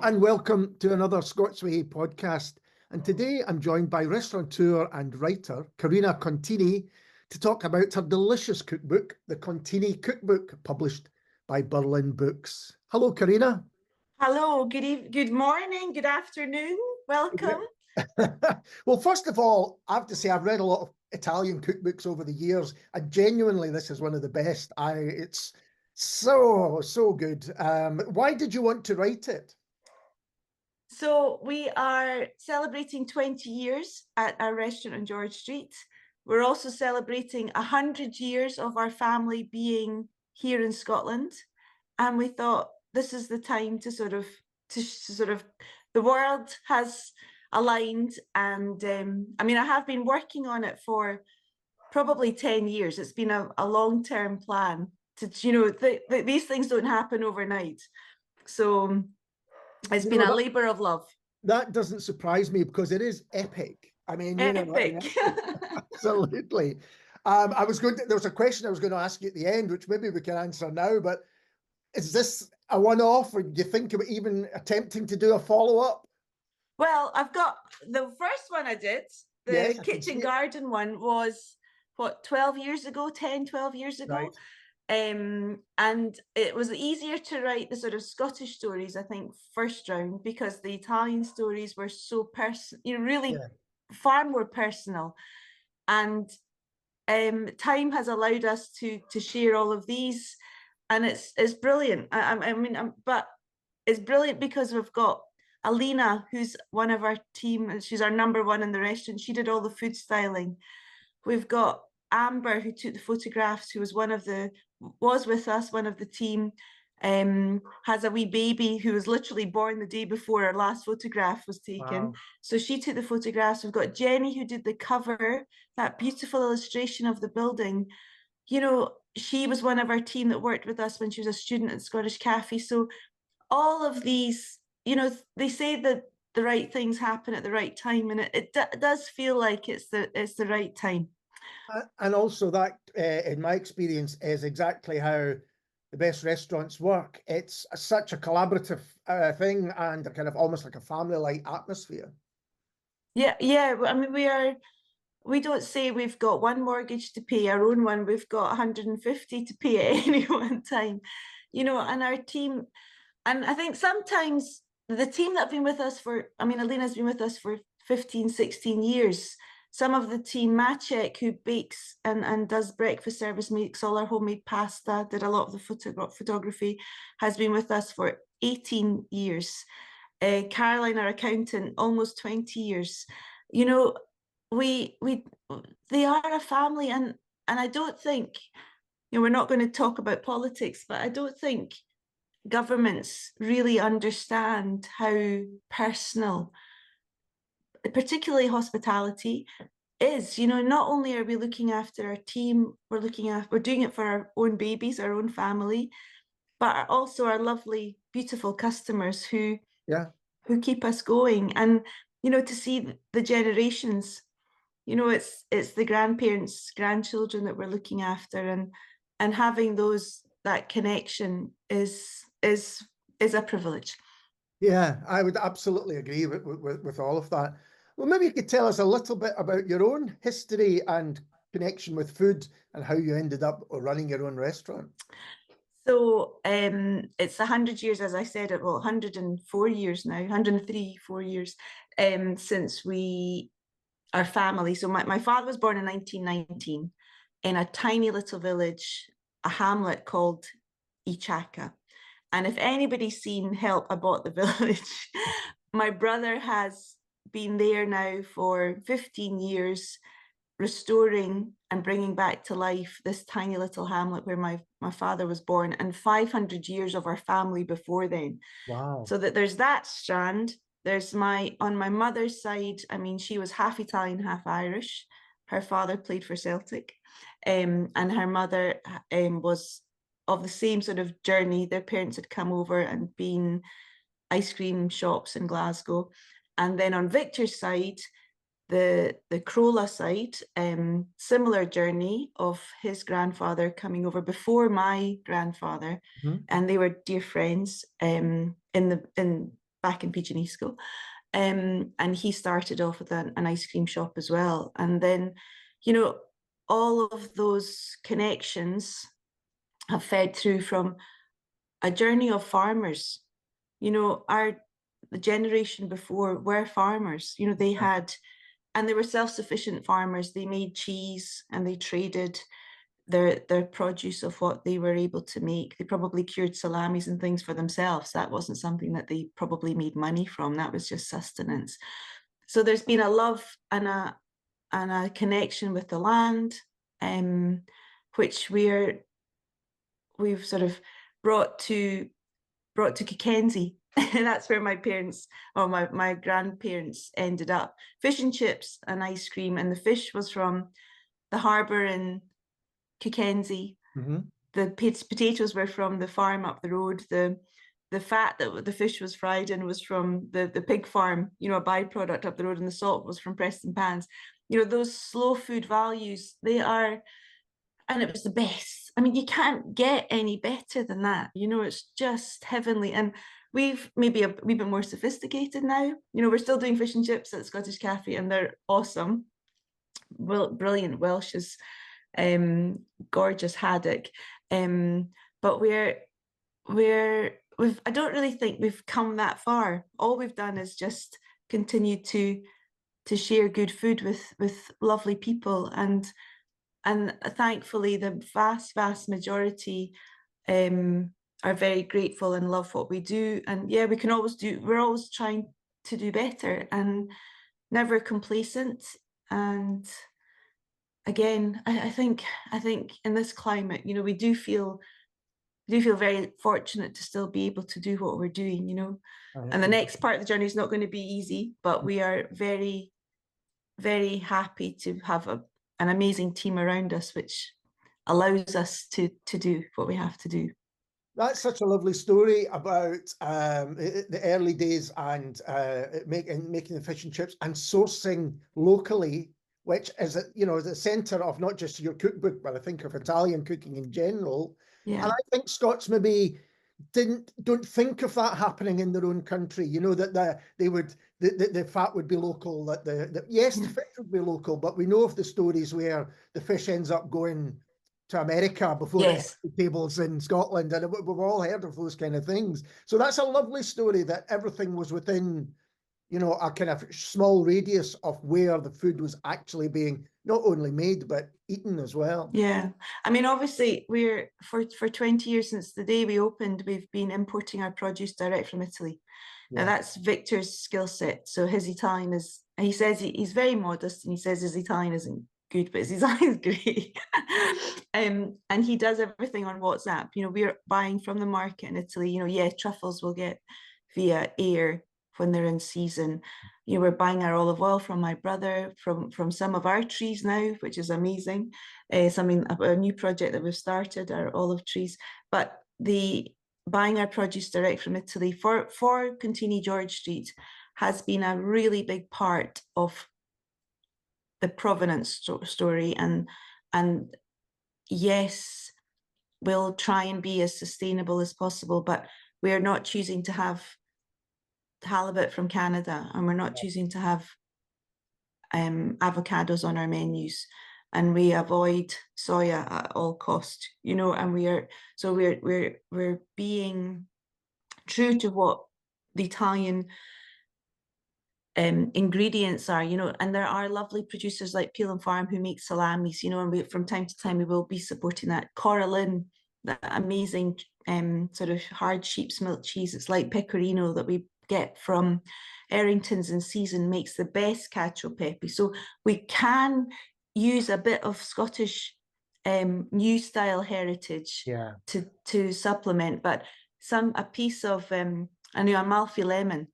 and welcome to another Scots Whay Hae podcast. And today I'm joined by restaurateur and writer Carina Contini to talk about her delicious cookbook, the Contini Cookbook, published by Birlinn Books. Hello, Carina. Hello, good morning, good afternoon, welcome. Well, first of all, I have to say I've read a lot of Italian cookbooks over the years, and genuinely this is one of the best. It's so good. Why did you want to write it? So we are celebrating 20 years at our restaurant on George Street. We're also celebrating 100 years of our family being here in Scotland. And we thought this is the time to sort of, the world has aligned. And I mean, I have been working on it for probably 10 years. It's been a long-term plan to, these things don't happen overnight. So it's been a labor of love. That doesn't surprise me because it is epic. I mean, epic. Absolutely. There was a question I was going to ask you at the end, which maybe we can answer now, but is this a one-off, or do you think about even attempting to do a follow-up? Well, I've got the first one I did, the kitchen garden one was, what, 12 years ago, 10, 12 years ago. Right. And it was easier to write the sort of Scottish stories, I think, first round, because the Italian stories were so personal, really far more personal. And time has allowed us to share all of these, and it's brilliant. But it's brilliant because we've got Alina, who's one of our team, and she's our #1 in the restaurant. She did all the food styling. We've got Amber, who took the photographs, who was with us, one of the team, has a wee baby who was literally born the day before our last photograph was taken. Wow. So she took the photographs. We've got Jenny, who did the cover, that beautiful illustration of the building. She was one of our team that worked with us when she was a student at Scottish Cafe. So all of these, they say that the right things happen at the right time, and it does feel like it's the right time. And also that, in my experience, is exactly how the best restaurants work. It's such a collaborative thing, and kind of almost like a family-like atmosphere. Yeah. I mean, we don't say we've got one mortgage to pay, our own one. We've got 150 to pay at any one time, and our team. And I think sometimes the team that have been with us Alina's been with us for 15, 16 years. Some of the team, Maciek, who bakes and does breakfast service, makes all our homemade pasta, did a lot of the photography, has been with us for 18 years. Caroline, our accountant, almost 20 years. They are a family, and I don't think, we're not going to talk about politics, but I don't think governments really understand how personal, particularly hospitality, is. Not only are we looking after our team, we're doing it for our own babies, our own family, but also our lovely, beautiful customers who keep us going. And to see the generations, it's the grandparents, grandchildren that we're looking after, and having that connection is a privilege. Yeah, I would absolutely agree with all of that. Well, maybe you could tell us a little bit about your own history and connection with food and how you ended up running your own restaurant. So it's 100 years, as I said, 104 years now, 103, 4 years since our family. So my father was born in 1919 in a tiny little village, a hamlet called Ichaka. And if anybody's seen Help, I Bought the Village, my brother has been there now for 15 years, restoring and bringing back to life this tiny little hamlet where my father was born, and 500 years of our family before then. Wow. So that there's that strand. There's on my mother's side, she was half Italian, half Irish. Her father played for Celtic, and her mother was of the same sort of journey. Their parents had come over and been ice cream shops in Glasgow. And then on Victor's side, the Crolla side, similar journey of his grandfather coming over before my grandfather, and they were dear friends in back in PG school. And he started off with an ice cream shop as well. And then, you know, all of those connections have fed through from a journey of farmers. You know, the generation before were farmers. You know, they had, and they were self-sufficient farmers. They made cheese and they traded their produce of what they were able to make. They probably cured salamis and things for themselves. That wasn't something that they probably made money from. That was just sustenance. So there's been a love and a connection with the land, which we've sort of brought to Kikenzie. That's where my parents, or my grandparents ended up. Fish and chips and ice cream, and the fish was from the harbour in Kikenzie. The potatoes were from the farm up the road. The fat that the fish was fried in was from the pig farm, you know, a byproduct up the road, and the salt was from Preston Pans. You know, those slow food values, they are, and it was the best. I mean, you can't get any better than that. You know, it's just heavenly. And we've maybe a wee bit more sophisticated now. You know, we're still doing fish and chips at Scottish Cafe, and they're awesome. Well, brilliant Welsh's gorgeous haddock. But I don't really think we've come that far. All we've done is just continue to share good food with lovely people, and thankfully the vast majority are very grateful and love what we do. And yeah, we're always trying to do better and never complacent. And again, I think in this climate, you know, we do feel very fortunate to still be able to do what we're doing, you know. And the next part of the journey is not going to be easy, but we are very, very happy to have an amazing team around us, which allows us to do what we have to do. That's such a lovely story about the early days and making the fish and chips and sourcing locally, which is, you know, the centre of not just your cookbook, but I think of Italian cooking in general. Yeah. And I think Scots maybe don't think of that happening in their own country. You know, that the fat would be local, that yes, the fish would be local, but we know of the stories where the fish ends up going to America before it hits the tables in Scotland, and we've all heard of those kind of things. So that's a lovely story that everything was within, you know, a kind of small radius of where the food was actually being not only made but eaten as well. Yeah, I mean, obviously we're for 20 years since the day we opened, we've been importing our produce direct from Italy. Now that's Victor's skill set. So his Italian is, he says he's very modest, and he says his Italian isn't good, but his Italian is great. And he does everything on WhatsApp. You know, we're buying from the market in Italy. You know, yeah, truffles we'll get via air when they're in season. You know, we're buying our olive oil from my brother, from some of our trees now, which is amazing. Something, a new project that we've started, our olive trees. But buying our produce direct from Italy for Contini George Street has been a really big part of the provenance story. And yes, we'll try and be as sustainable as possible, but we're not choosing to have halibut from Canada, and we're not choosing to have avocados on our menus, and we avoid soya at all cost, you know. And we're being true to what the Italian ingredients are, you know. And there are lovely producers like Peel and Farm who make salamis, you know, and from time to time we will be supporting that. Birlinn, that amazing sort of hard sheep's milk cheese, it's like pecorino that we get from Errington's in season, makes the best cacio e pepe. So we can use a bit of Scottish new style heritage to supplement, but a piece of I know Amalfi lemon,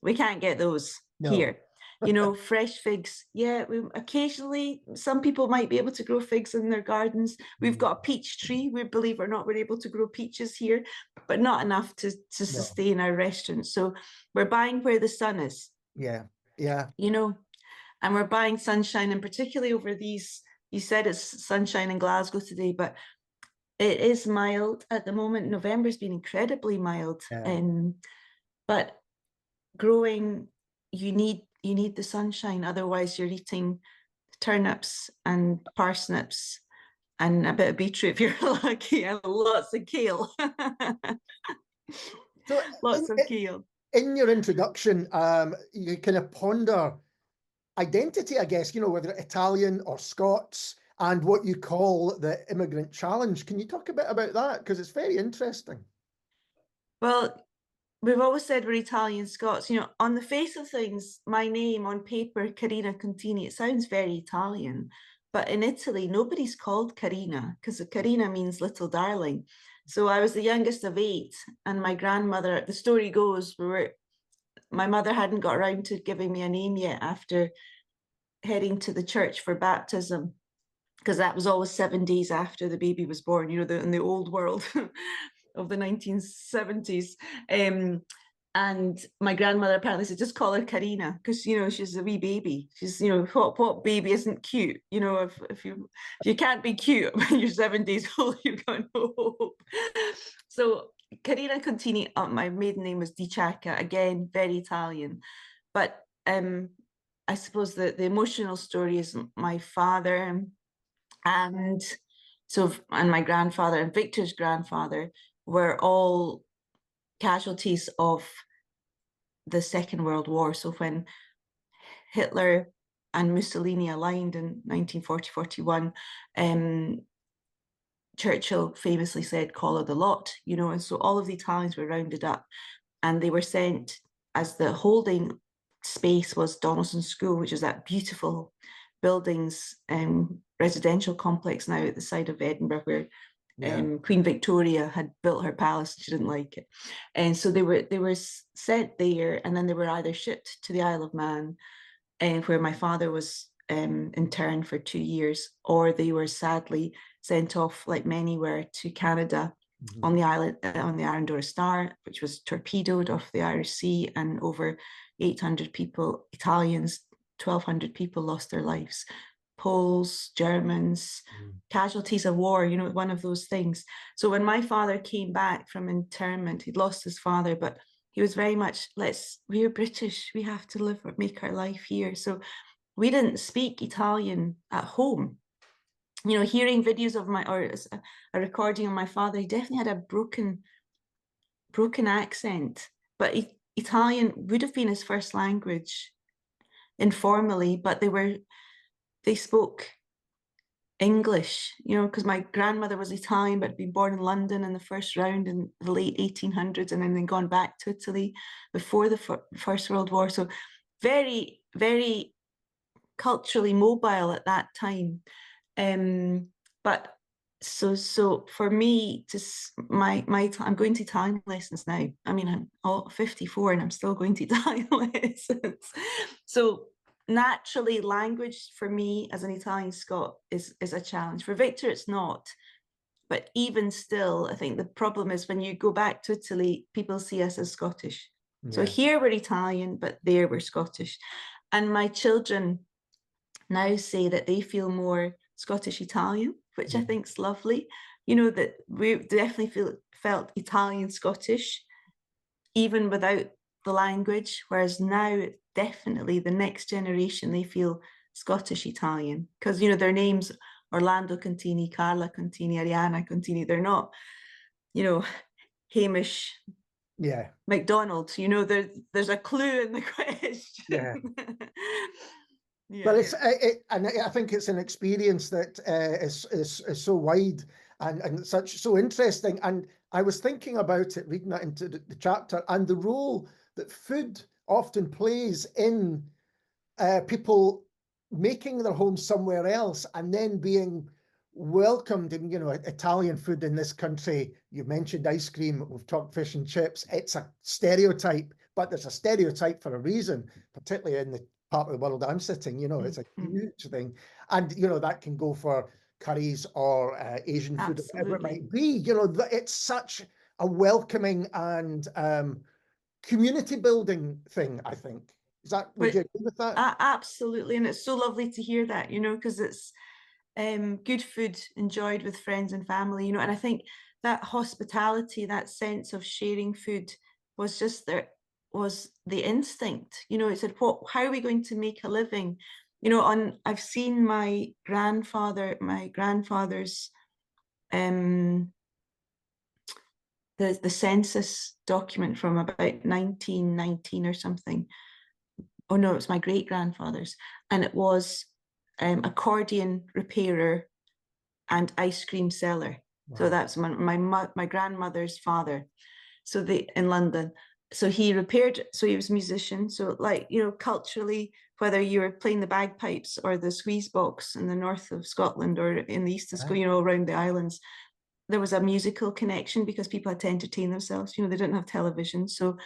we can't get those here. You know, fresh figs. Yeah, occasionally some people might be able to grow figs in their gardens. We've got a peach tree. We, believe it or not, we're able to grow peaches here, but not enough to sustain our restaurant. So we're buying where the sun is. Yeah. You know, and we're buying sunshine, and particularly over these, you said it's sunshine in Glasgow today, but it is mild at the moment. November's been incredibly mild. But growing, you need the sunshine, otherwise you're eating turnips and parsnips and a bit of beetroot if you're lucky, and lots of kale. So Lots of kale. In your introduction, you kind of ponder identity, I guess, you know, whether Italian or Scots, and what you call the immigrant challenge. Can you talk a bit about that? Because it's very interesting. Well, we've always said we're Italian Scots. You know, on the face of things, my name on paper, Carina Contini, it sounds very Italian. But in Italy, nobody's called Carina, because Carina means little darling. So I was the youngest of 8, and my grandmother, the story goes, my mother hadn't got around to giving me a name yet after heading to the church for baptism, because that was always 7 days after the baby was born, you know, in the old world of the 1970s. And my grandmother apparently said, just call her Carina, because, you know, she's a wee baby. She's, you know, what baby isn't cute? You know, if you can't be cute when you're 7 days old, you've got no hope. So Carina Contini, my maiden name was Di Ciacca, again, very Italian. But I suppose the emotional story is my father and my grandfather and Victor's grandfather were all casualties of the Second World War. So when Hitler and Mussolini aligned in 1940-41, Churchill famously said, "Call of the lot," you know, and so all of the Italians were rounded up, and they were sent, as the holding space was Donaldson School, which is that beautiful buildings, residential complex now at the side of Edinburgh, where Queen Victoria had built her palace. She didn't like it, and so they were sent there, and then they were either shipped to the Isle of Man, where my father was interned for 2 years, or they were sadly sent off, like many were, to Canada on the island, on the Arandora Star, which was torpedoed off the Irish Sea, and over 800 people, Italians, 1,200 people lost their lives. Poles, Germans, casualties of war, you know, one of those things. So when my father came back from internment, he'd lost his father, but he was very much, we're British, we have to make our life here. So we didn't speak Italian at home. You know, hearing videos of a recording of my father, he definitely had a broken accent, but Italian would have been his first language informally, but they spoke English, you know, because my grandmother was Italian but had been born in London in the first round in the late 1800s, and then gone back to Italy before the First World War. So very, very culturally mobile at that time. But so for me, I'm going to Italian lessons now. I mean, I'm all 54 and I'm still going to Italian lessons. So naturally, language for me as an Italian Scot is a challenge. For Victor, it's not. But even still, I think the problem is when you go back to Italy, people see us as Scottish. Yeah. So here we're Italian, but there we're Scottish. And my children now say that they feel more Scottish Italian, which I think is lovely. You know, that we definitely felt Italian Scottish, even without the language, whereas now definitely the next generation, they feel Scottish Italian, because, you know, their names, Orlando Contini, Carla Contini, Ariana Contini, they're not, you know, Hamish McDonald, you know, there's a clue in the question. Well, and I think it's an experience that is so wide and so interesting. And I was thinking about it, reading that into the chapter, and the role that food often plays in people making their home somewhere else and then being welcomed in, you know, Italian food in this country. You mentioned ice cream, we've talked fish and chips. It's a stereotype, but there's a stereotype for a reason, particularly in the part of the world I'm sitting, you know, it's a huge thing. And, you know, that can go for curries or Asian food, whatever it might be. You know, it's such a welcoming and community building thing, I think. Would you agree with that? Absolutely. And it's so lovely to hear that, you know, because it's good food enjoyed with friends and family, you know, and I think that hospitality, that sense of sharing food was just there. was the instinct. You know, it said, how are we going to make a living? You know, I've seen my grandfather's the census document from about 1919 or something. Oh no, it's my great grandfather's, and it was accordion repairer and ice cream seller. Wow. So that's my grandmother's father. So in London. So he repaired, so he was a musician. So like, you know, culturally, whether you were playing the bagpipes or the squeeze box in the north of Scotland or in the east of Scotland, you know, around the islands, there was a musical connection because people had to entertain themselves. You know, they didn't have television. So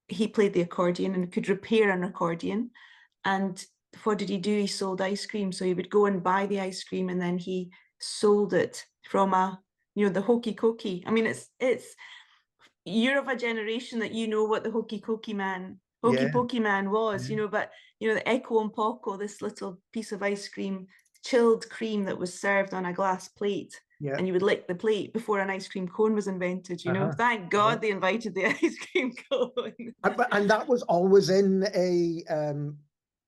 he played the accordion and could repair an accordion. And what did he do? He sold ice cream. So he would go and buy the ice cream and then he sold it from the hokey cokey. I mean, it's you're of a generation that you know what the hokey pokey man was, you know, but you know, the Echo and Poco, this little piece of ice cream, chilled cream that was served on a glass plate. Yeah. And you would lick the plate before an ice cream cone was invented, you know. Thank God they invited the ice cream cone. And that was always in a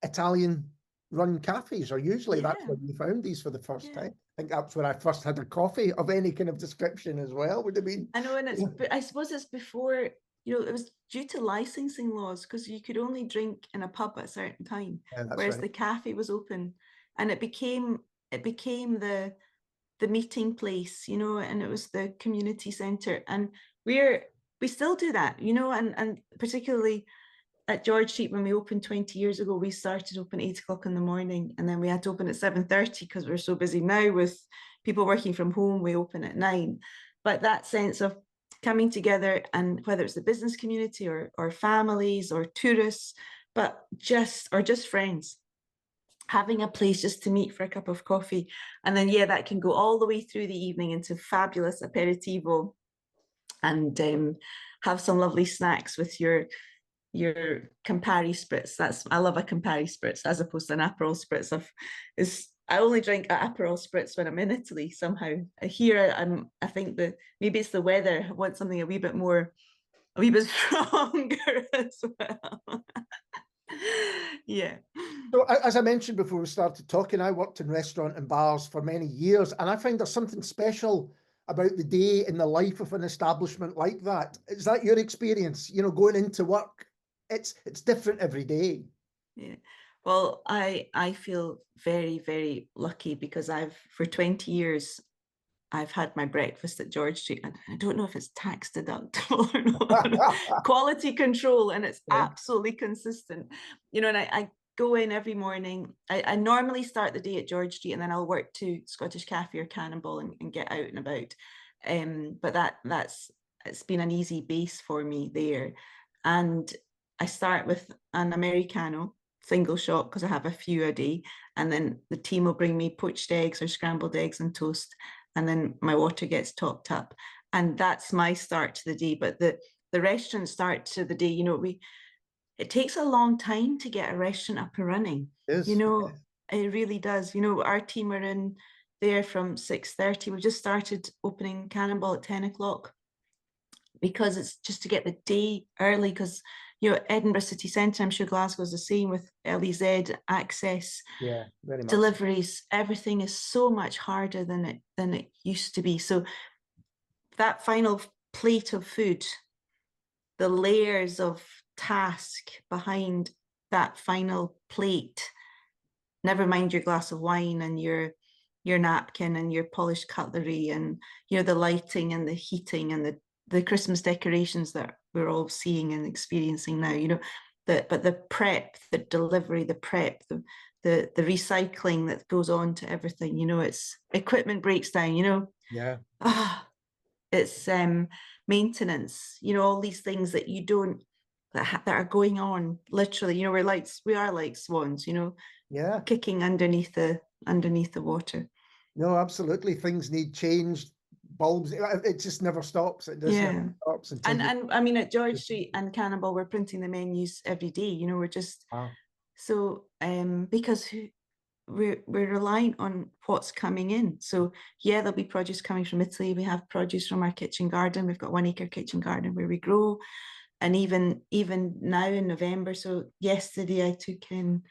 Italian run cafes, or usually that's where you found these for the first time. I think that's where I first had a coffee of any kind of description as well, would have been. I know, and I suppose it's before, you know, it was due to licensing laws, because you could only drink in a pub at a certain time, whereas the cafe was open, and it became the meeting place, you know, and it was the community centre. And we still do that, you know, and particularly at George Street, when we opened 20 years ago, we started open 8 o'clock in the morning, and then we had to open at 7:30 because we're so busy now with people working from home. We open at 9. But that sense of coming together, and whether it's the business community or families or tourists, but just friends, having a place just to meet for a cup of coffee. And then, that can go all the way through the evening into fabulous aperitivo, and have some lovely snacks with your Campari spritz. I love a Campari spritz as opposed to an Aperol spritz. I only drink an Aperol spritz when I'm in Italy somehow. Here I think that maybe it's the weather. I want something a wee bit stronger as well. Yeah. So as I mentioned before we started talking, I worked in restaurant and bars for many years, and I find there's something special about the day in the life of an establishment like that. Is that your experience? You know, going into work, it's different every day. Yeah. Well, I feel very, very lucky, because for 20 years, I've had my breakfast at George Street, and I don't know if it's tax deductible or not. Quality control, and it's absolutely consistent. You know, and I go in every morning. I normally start the day at George Street, and then I'll work to Scottish Cafe or Cannonball and get out and about. But it's been an easy base for me there. And I start with an Americano, single shot, because I have a few a day, and then the team will bring me poached eggs or scrambled eggs and toast, and then my water gets topped up, and that's my start to the day. But the restaurant start to the day, you know, it takes a long time to get a restaurant up and running. You know, it really does. You know, our team are in there from 6:30. We've just started opening Cannonball at 10 o'clock, because it's just to get the day early, because you know, Edinburgh city centre, I'm sure Glasgow's the same, with LEZ access, very much deliveries, everything is so much harder than it used to be. So that final plate of food, the layers of task behind that final plate, never mind your glass of wine and your napkin and your polished cutlery, and you know, the lighting and the heating and the Christmas decorations that we're all seeing and experiencing now, you know, but the prep, the delivery, the prep, the recycling that goes on to everything, you know, it's equipment breaks down, you know, it's maintenance, you know, all these things that you don't, that are going on literally, you know, we are like swans, you know, kicking underneath the water. No, absolutely, things need changed. Bulbs, it just never stops. It just never stops. And I mean, at George Street and Cannonball, we're printing the menus every day, you know, we're just so because we're reliant on what's coming in. So there'll be produce coming from Italy. We have produce from our kitchen garden. We've got 1 acre kitchen garden where we grow. And even now in November, so yesterday I took in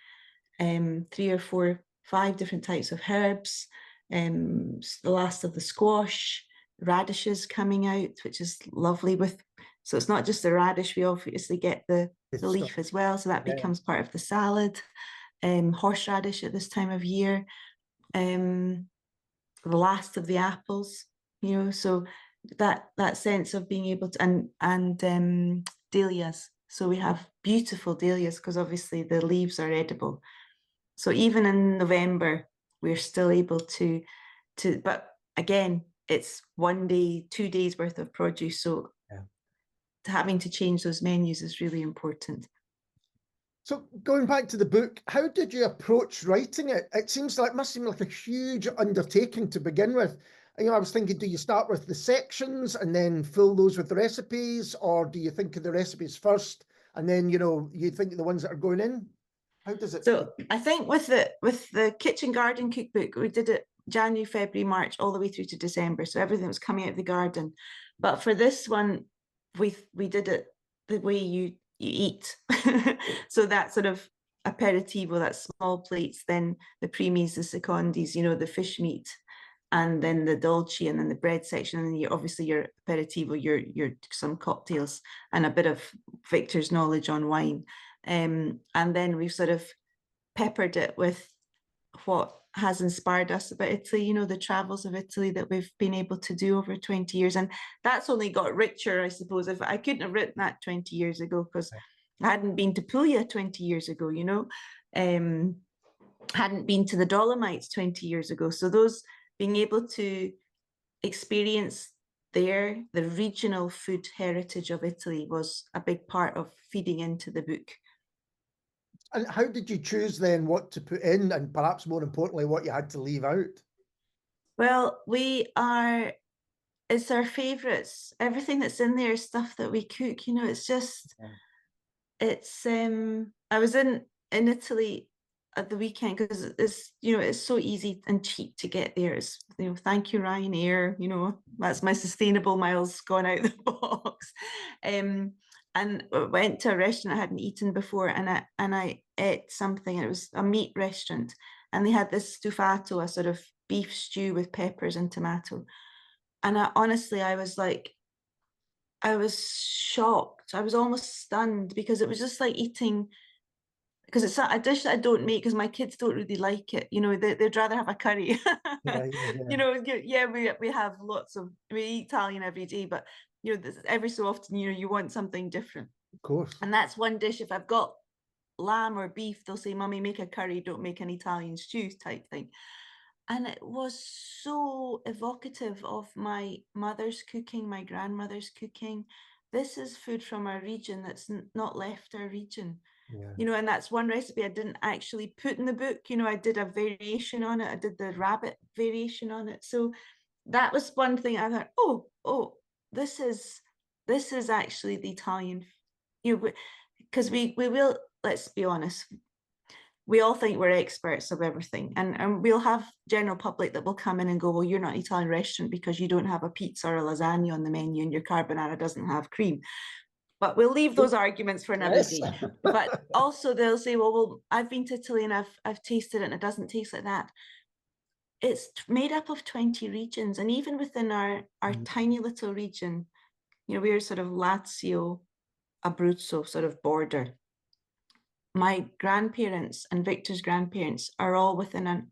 3 or 4, 5 different types of herbs, the last of the squash, radishes coming out, which is lovely. So it's not just the radish, we obviously get the leaf as well, so that becomes part of the salad. Horseradish at this time of year, the last of the apples, so that sense of being able to, and dahlias. So we have beautiful dahlias because obviously the leaves are edible. So even in November, we're still able to, but again, it's 1 day, 2 days worth of produce. So having to change those menus is really important. So going back to the book, how did you approach writing it? It must seem like a huge undertaking to begin with. I was thinking, do you start with the sections and then fill those with the recipes, or do you think of the recipes first and then you think of the ones that are going in? How does it? So I think with the Kitchen Garden Cookbook, we did it January, February, March, all the way through to December. So everything was coming out of the garden. But for this one, we did it the way you eat. So that sort of aperitivo, that small plates, then the premies, the secondis, the fish meat, and then the dolce, and then the bread section, and then obviously your aperitivo, your some cocktails, and a bit of Victor's knowledge on wine. And then we've sort of peppered it with what has inspired us about Italy, the travels of Italy that we've been able to do over 20 years. And that's only got richer, I suppose. If I couldn't have written that 20 years ago, because I hadn't been to Puglia 20 years ago, hadn't been to the Dolomites 20 years ago. So those being able to experience the regional food heritage of Italy was a big part of feeding into the book. And how did you choose then what to put in, and perhaps more importantly, what you had to leave out? Well, it's our favorites. Everything that's in there is stuff that we cook, it's just, I was in Italy at the weekend because it's so easy and cheap to get there. It's, thank you, Ryanair, that's my sustainable miles going out the box. And I went to a restaurant I hadn't eaten before, and I ate something. It was a meat restaurant, and they had this stufato, a sort of beef stew with peppers and tomato. And I was shocked. I was almost stunned, because it was just like eating, because it's a dish that I don't make because my kids don't really like it. They'd rather have a curry. We have we eat Italian every day, but every so often, you want something different. Of course. And that's one dish. If I've got lamb or beef, they'll say, "Mummy, make a curry, don't make an Italian stew," type thing. And it was so evocative of my mother's cooking, my grandmother's cooking. This is food from our region that's not left our region. And that's one recipe I didn't actually put in the book. I did a variation on it. I did the rabbit variation on it. So that was one thing I thought, oh, this is actually the Italian, because we will, let's be honest, we all think we're experts of everything, and we'll have general public that will come in and go, well, you're not an Italian restaurant because you don't have a pizza or a lasagna on the menu and your carbonara doesn't have cream. But we'll leave those arguments for another day. But also they'll say, well, I've been to Italy and I've tasted it and it doesn't taste like that. It's made up of 20 regions, and even within our tiny little region, we're sort of Lazio, Abruzzo sort of border. My grandparents and Victor's grandparents are all within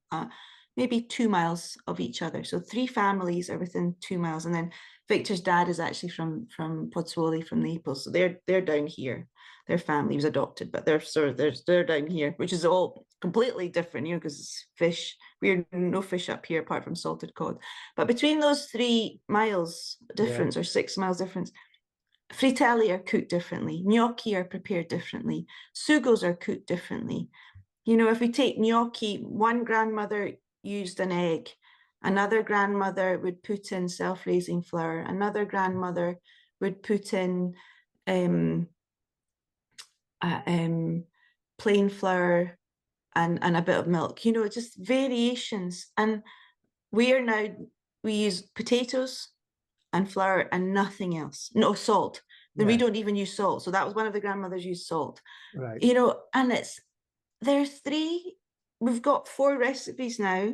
maybe 2 miles of each other. So 3 families are within 2 miles, and then Victor's dad is actually from Pozzuoli, from Naples. So they're down here. Their family was adopted, but they're down here, which is all completely different, because it's fish. We're no fish up here apart from salted cod. But between those 3 miles difference, or 6 miles difference, fritelli are cooked differently. Gnocchi are prepared differently. Sugos are cooked differently. If we take gnocchi, one grandmother used an egg. Another grandmother would put in self-raising flour. Another grandmother would put in plain flour and a bit of milk. Just variations. And we use potatoes and flour and nothing else. No salt. And we don't even use salt. So that was one of the grandmothers used salt. Right. You know, and we've got 4 recipes now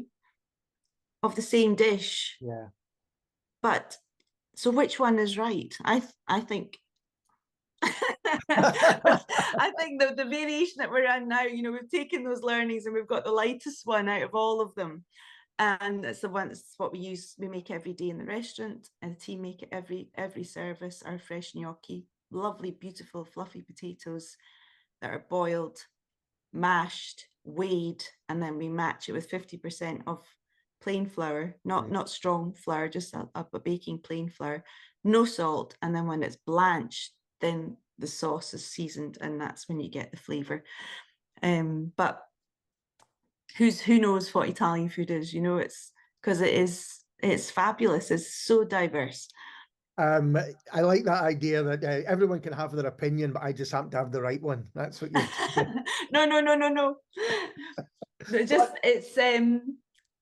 of the same dish. Yeah. But so which one is right? I think I think the variation that we're on now, you know, we've taken those learnings and we've got the lightest one out of all of them. And it's what we make every day in the restaurant, and the team make it every service. Our fresh gnocchi, lovely, beautiful, fluffy potatoes that are boiled, mashed, weighed, and then we match it with 50% of plain flour, not strong flour, just a baking plain flour, no salt. And then when it's blanched, then the sauce is seasoned, and that's when you get the flavor. But who knows what Italian food is? You know, it's because it's fabulous. It's so diverse. I like that idea that everyone can have their opinion, but I just happen to have the right one. That's what you're saying. No.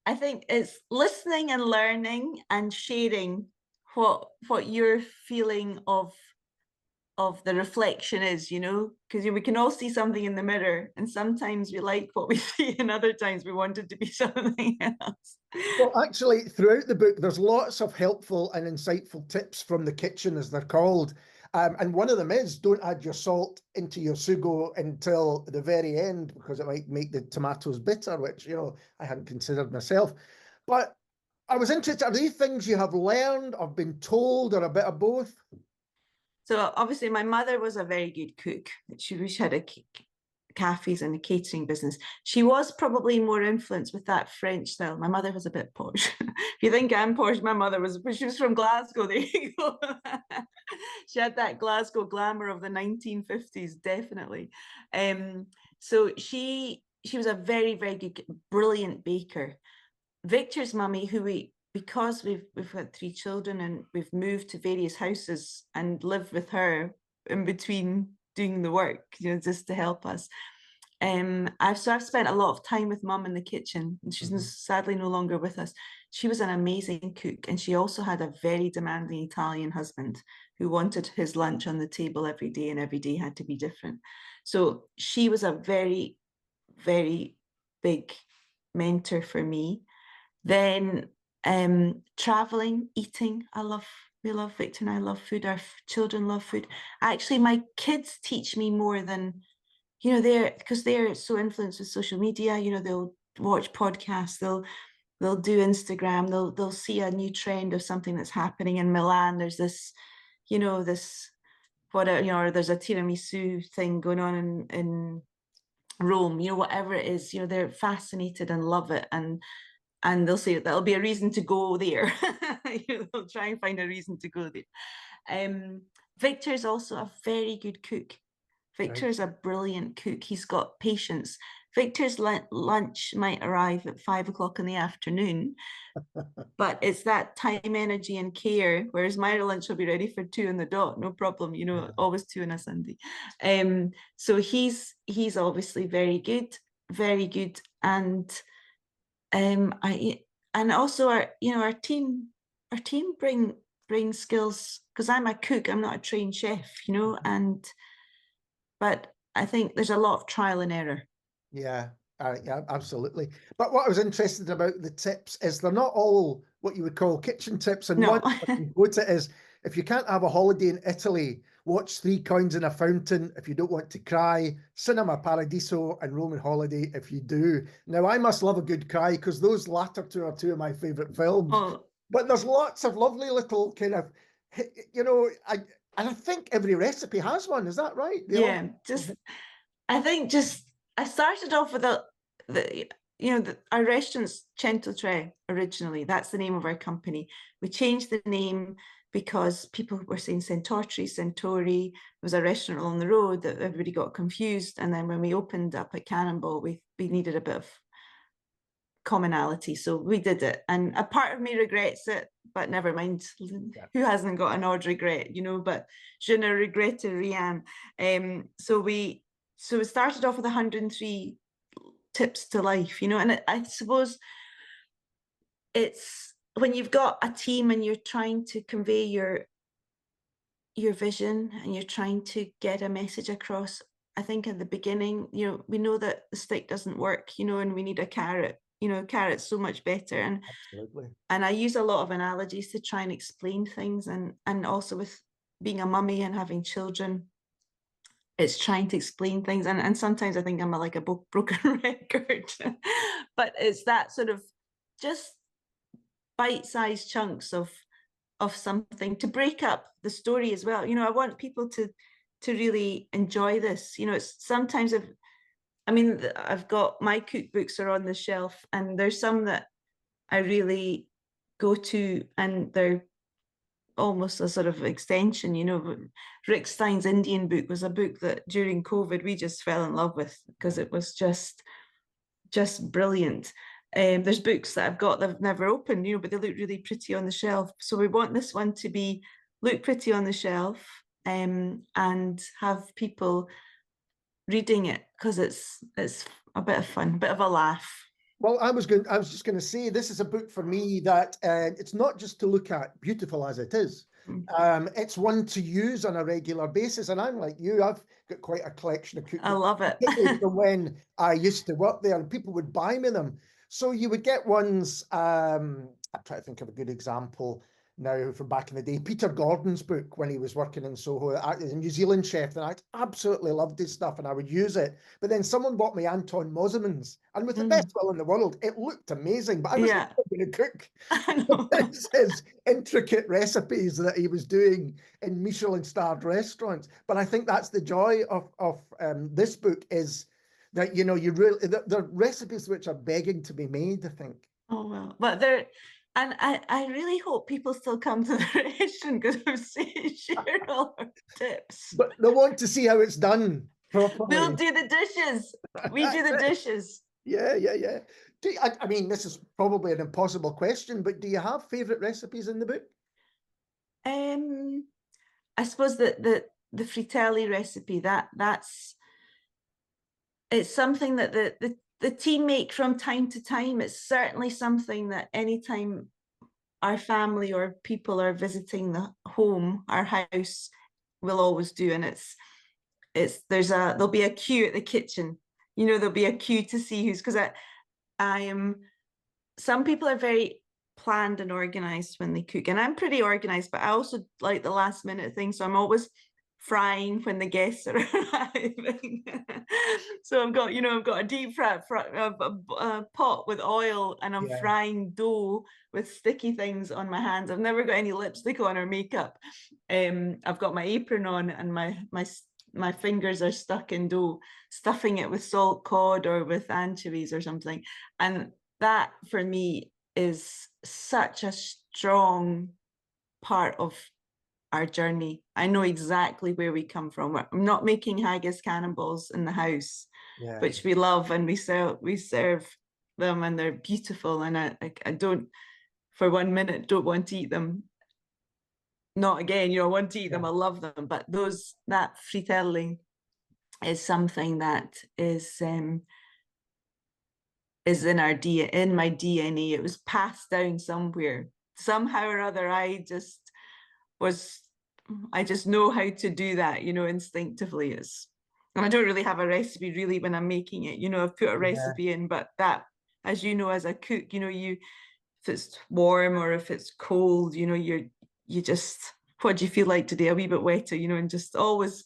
I think it's listening and learning and sharing what your feeling of the reflection is, you know, because we can all see something in the mirror, and sometimes we like what we see and other times we want it to be something else. Well, actually, throughout the book, there's lots of helpful and insightful tips from the kitchen, as they're called. And one of them is, don't add your salt into your sugo until the very end, because it might make the tomatoes bitter, which, you know, I hadn't considered myself. But I was interested, are these things you have learned or been told, or a bit of both? So obviously my mother was a very good cook. She had a cafes and a catering business. She was probably more influenced with that French style. My mother was a bit posh. If you think I'm posh, my mother was, but she was from Glasgow. There you go. She had that Glasgow glamour of the 1950s, definitely. So she was a very, very good, brilliant baker. Victor's mummy, because we've got 3 children and we've moved to various houses and lived with her in between doing the work, you know, just to help us. I've spent a lot of time with mum in the kitchen, and she's sadly no longer with us. She was an amazing cook, and she also had a very demanding Italian husband who wanted his lunch on the table every day, and every day had to be different. So she was a very, very big mentor for me. Then traveling, eating, we love Victor and I love food. Our children love food. Actually, my kids teach me more than, you know, because they're so influenced with social media. You know, they'll watch podcasts, they'll do Instagram, they'll see a new trend of something that's happening in Milan. There's this, you know, or there's a tiramisu thing going on in Rome, you know, whatever it is, you know, they're fascinated and love it. And they'll say that'll be a reason to go there. You know, they'll try and find a reason to go there. Victor's also a very good cook. Victor's a brilliant cook. He's got patience. Victor's lunch might arrive at 5 o'clock in the afternoon, but it's that time, energy, and care. Whereas my lunch will be ready for 2 on the dot, no problem. You know, always 2 on a Sunday. So he's obviously very good, and and also our team bring skills, because I'm a cook, I'm not a trained chef, you know, but I think there's a lot of trial and error. Yeah, absolutely. But what I was interested about the tips is they're not all what you would call kitchen tips. And one I can quote it is, if you can't have a holiday in Italy, watch 3 Coins in a Fountain if you don't want to cry, Cinema Paradiso, and Roman Holiday if you do. Now, I must love a good cry, because those latter 2 are 2 of my favourite films. But there's lots of lovely little kind of, you know, and I think every recipe has one. Is that right? I started off with our restaurant's Centro3 originally. That's the name of our company. We changed the name because people were saying Centauri. There was a restaurant along the road that everybody got confused. And then when we opened up at Cannonball, we needed a bit of commonality, so we did it. And a part of me regrets it, but never mind. Who hasn't got an odd regret, you know? But je ne regrette rien. So we started off with 103 tips to life, you know. And I suppose it's when you've got a team and you're trying to convey your your vision and you're trying to get a message across. I think at the beginning, you know, we know that the stick doesn't work, you know, and we need a carrot. You know, carrot's so much better. Absolutely. And I use a lot of analogies to try and explain things, and also with being a mummy and having children, it's trying to explain things, and sometimes I think I'm like a broken record, but it's that sort of just bite-sized chunks of something to break up the story as well. You know, I want people to really enjoy this. You know, it's sometimes I've got my cookbooks are on the shelf, and there's some that I really go to, and they're almost a sort of extension. You know, Rick Stein's Indian book was a book that during COVID we just fell in love with, because it was just brilliant. There's books that I've got that I've never opened, you know, but they look really pretty on the shelf. So we want this one to look pretty on the shelf, and have people reading it, because it's a bit of fun, a bit of a laugh. Well, I was just going to say, this is a book for me that it's not just to look at, beautiful as it is. It's one to use on a regular basis. And I'm like you, I've got quite a collection of cookbooks. I love it. From when I used to work there, and people would buy me them. So you would get ones, I'm trying to think of a good example now from back in the day. Peter Gordon's book when he was working in Soho, he's a New Zealand chef, and I absolutely loved his stuff and I would use it. But then someone bought me Anton Mosselmann's, and with the best will in the world, it looked amazing, but I was not going to cook. It's his intricate recipes that he was doing in Michelin-starred restaurants. But I think that's the joy of this book, is that, you know, you really, the recipes which are begging to be made, I think. Oh, well, but they're, and I really hope people still come to the restaurant, because I've shared all our tips. But they want to see how it's done properly. We'll do the dishes. We do the dishes. Yeah. I mean, this is probably an impossible question, but do you have favourite recipes in the book? I suppose that the fritelli recipe, it's something that the team make from time to time. It's certainly something that anytime our family or people are visiting the home, our house, we'll always do. And there'll be a queue at the kitchen. You know, there'll be a queue to see who's, because some people are very planned and organized when they cook, and I'm pretty organized, but I also like the last minute thing. So I'm always frying when the guests are arriving. So I've got a deep fry pot with oil, and I'm frying dough with sticky things on my hands. I've never got any lipstick on or makeup. I've got my apron on, and my fingers are stuck in dough, stuffing it with salt cod or with anchovies or something. And that for me is such a strong part of our journey. I know exactly where we come from. I'm not making haggis cannonballs in the house, which we love, and we serve them, and they're beautiful, and I don't for 1 minute don't want to eat them. Not again, you know, I want to eat them, I love them, but that fritelli is something that is in my DNA. It was passed down somewhere, somehow or other. I just know how to do that, you know, instinctively. And I don't really have a recipe really when I'm making it. You know, I've put a recipe in, but that, as you know, as a cook, you know, if it's warm or if it's cold, you know, you just, what do you feel like today? A wee bit wetter, you know, and just always.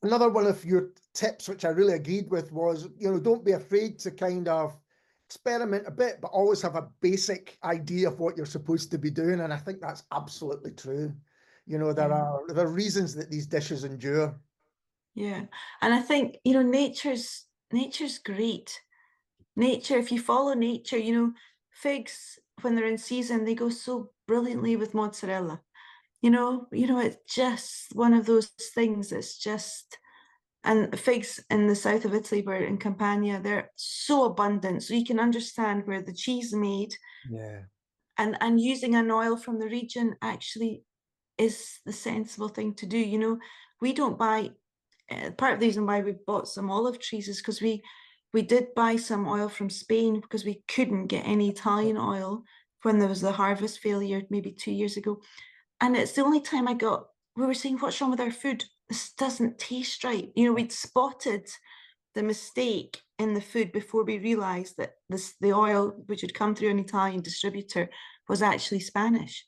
Another one of your tips, which I really agreed with, was, you know, don't be afraid to kind of experiment a bit, but always have a basic idea of what you're supposed to be doing. And I think that's absolutely true. You know, there are reasons that these dishes endure. Yeah. And I think, you know, nature's great. Nature, if you follow nature, you know, figs, when they're in season, they go so brilliantly with mozzarella. You know, it's just one of those things. It's just, and figs in the south of Italy, where in Campania, they're so abundant. So you can understand where the cheese is made. Yeah. And using an oil from the region actually is the sensible thing to do. You know, we don't buy, part of the reason why we bought some olive trees is because we did buy some oil from Spain because we couldn't get any Italian oil when there was the harvest failure maybe 2 years ago. And it's the only time I got we were saying, what's wrong with our food? This doesn't taste right. You know, we'd spotted the mistake in the food before we realized that the oil, which had come through an Italian distributor, was actually Spanish,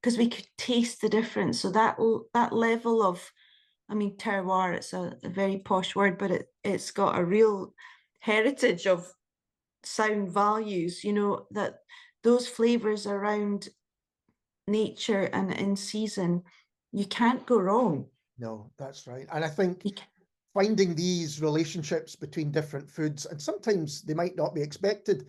because we could taste the difference. So that level of, I mean, terroir, it's a very posh word, but it's got a real heritage of sound values, you know, that those flavors around nature and in season, you can't go wrong. No, that's right. And I think finding these relationships between different foods, and sometimes they might not be expected,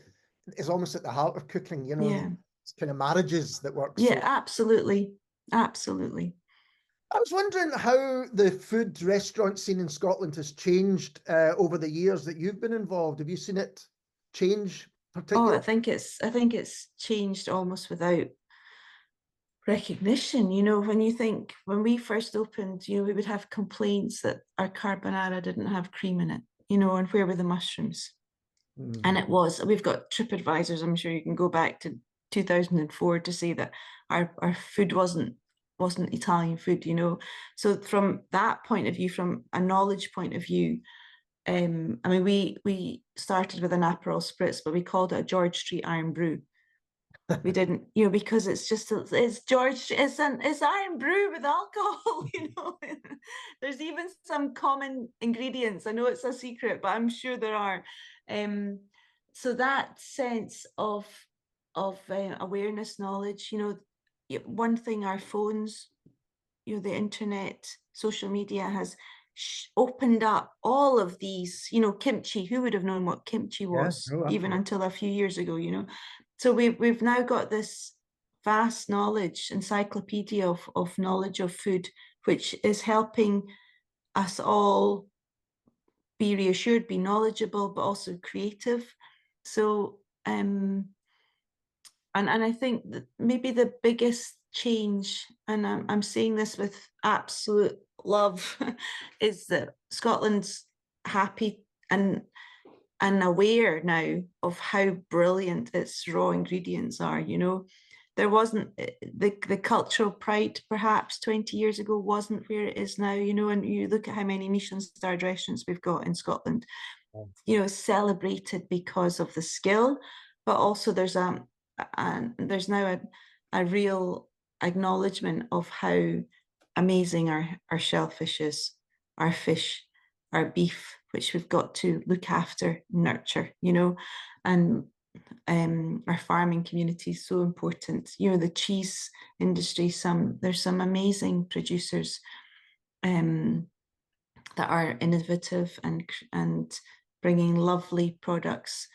is almost at the heart of cooking, you know, Yeah. it's kind of marriages that work. Yeah, So absolutely. Absolutely. I was wondering how the food restaurant scene in Scotland has changed over the years that you've been involved. Have you seen it change Oh, particularly? I think it's changed almost without recognition. You know, when we first opened, you know, we would have complaints that our carbonara didn't have cream in it, you know, and where were the mushrooms? And we've got TripAdvisors, I'm sure you can go back to 2004 to say that our food wasn't Italian food, you know. So from that point of view, from a knowledge point of view, I mean, we started with an Aperol Spritz, but we called it a George Street Iron Brew. We didn't, you know, because it's iron brew with alcohol, you know. There's even some common ingredients. I know it's a secret, but I'm sure there are. So that sense of awareness, knowledge, you know, one thing, our phones, you know, the internet, social media has opened up all of these, you know, kimchi. Who would have known what kimchi was even until a few years ago, you know? So we've now got this vast knowledge, encyclopedia of knowledge of food, which is helping us all be reassured, be knowledgeable, but also creative. So, and I think that maybe the biggest change, and I'm saying this with absolute love, is that Scotland's happy and aware now of how brilliant its raw ingredients are. You know, there wasn't the cultural pride perhaps 20 years ago wasn't where it is now, you know, and you look at how many Michelin-starred restaurants we've got in Scotland, you know, celebrated because of the skill, but also there's now a real acknowledgement of how amazing our shellfish is, our fish, our beef, which we've got to look after, nurture, you know, and our farming community is so important. You know, the cheese industry, there's some amazing producers that are innovative and bringing lovely products,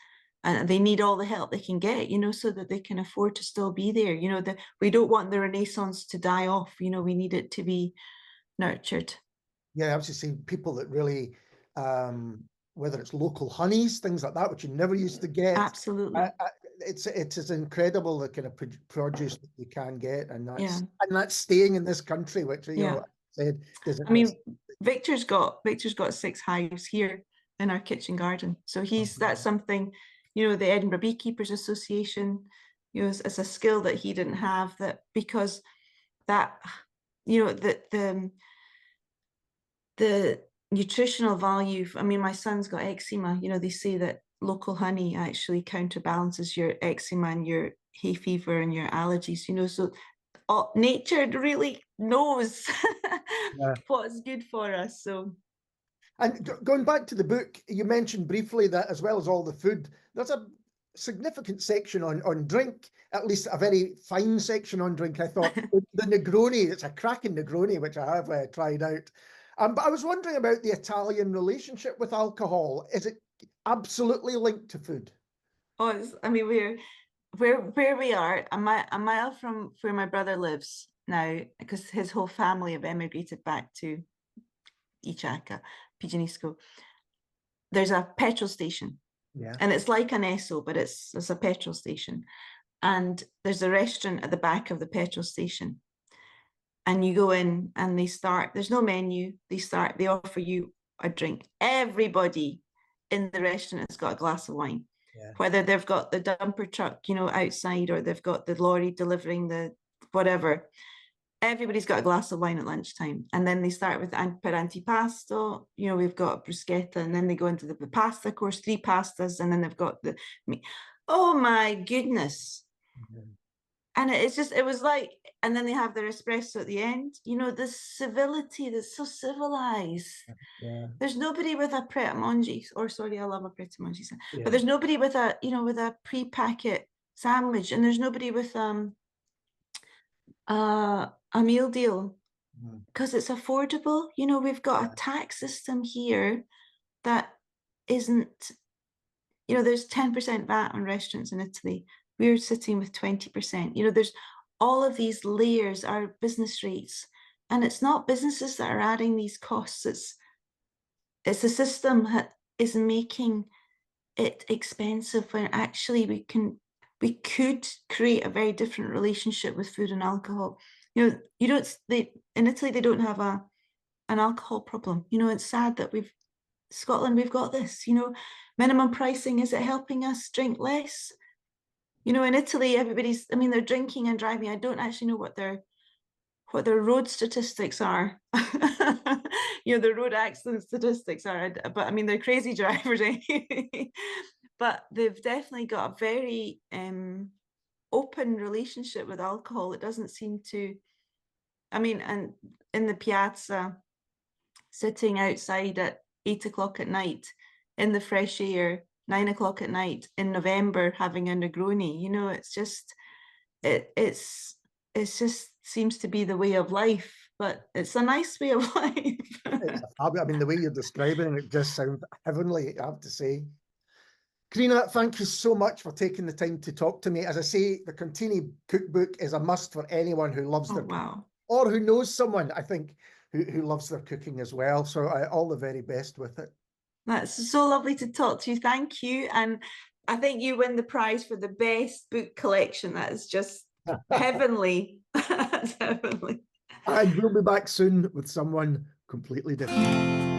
and they need all the help they can get, you know, so that they can afford to still be there. You know, we don't want the Renaissance to die off, you know, we need it to be nurtured. Yeah, I was just saying people that really, whether it's local honeys, things like that, which you never used to get. Absolutely. It is incredible the kind of produce that you can get, and that's staying in this country, which you know, said doesn't. I mean, Victor's got 6 hives here in our kitchen garden, so that's something, you know, the Edinburgh Beekeepers Association, you know, it's a skill that he didn't have, that because that, you know, the nutritional value. I mean, my son's got eczema, you know, they say that local honey actually counterbalances your eczema and your hay fever and your allergies, you know, so nature really knows what's good for us. So, and going back to the book, you mentioned briefly that as well as all the food, there's a significant section on drink, at least a very fine section on drink. I thought the Negroni, it's a cracking Negroni, which I have tried out. But I was wondering about the Italian relationship with alcohol. Is it absolutely linked to food? Oh, I mean, where we are, a mile from where my brother lives now, because his whole family have emigrated back to Ichaka, Pigeonisco. There's a petrol station, and it's like an Esso, but it's a petrol station. And there's a restaurant at the back of the petrol station. And you go in and there's no menu. They offer you a drink. Everybody in the restaurant has got a glass of wine, whether they've got the dumper truck, you know, outside, or they've got the lorry delivering the whatever. everybody's got a glass of wine at lunchtime, and then they start with per antipasto. You know, we've got bruschetta, and then they go into the pasta course, 3 pastas, and then they've got the meat. Oh my goodness. And it's just, it was like, and then they have their espresso at the end. You know, the civility that's so civilized. Yeah. There's nobody with a pret-a-manger, or sorry, I love a pret-a-manger, Yeah. but there's nobody with a, you know, with a pre-packet sandwich, and there's nobody with a meal deal, because it's affordable. You know, we've got a tax system here that isn't, you know, there's 10% VAT on restaurants in Italy. We're sitting with 20%. You know, there's all of these layers, our business rates, and it's not businesses that are adding these costs. It's a system that is making it expensive, when actually we could create a very different relationship with food and alcohol. You know, in Italy, they don't have an alcohol problem. You know, it's sad that Scotland, we've got this, you know, minimum pricing. Is it helping us drink less? You know, in Italy, they're drinking and driving. I don't actually know what their road statistics are. You know, the road accident statistics are, but I mean, they're crazy drivers anyway. But they've definitely got a very open relationship with alcohol. It doesn't seem to, I mean, and in the piazza, sitting outside at 8 o'clock at night in the fresh air, 9 o'clock at night in November, having a Negroni, you know, it's just, it's just seems to be the way of life, but it's a nice way of life. I mean, the way you're describing it just sounds heavenly, I have to say. Carina, thank you so much for taking the time to talk to me. As I say, the Contini Cookbook is a must for anyone who loves their cooking, or who knows someone, I think, who loves their cooking as well. So all the very best with it. That's so lovely to talk to you. Thank you. And I think you win the prize for the best book collection. That is just heavenly. That's heavenly. And we'll be back soon with someone completely different.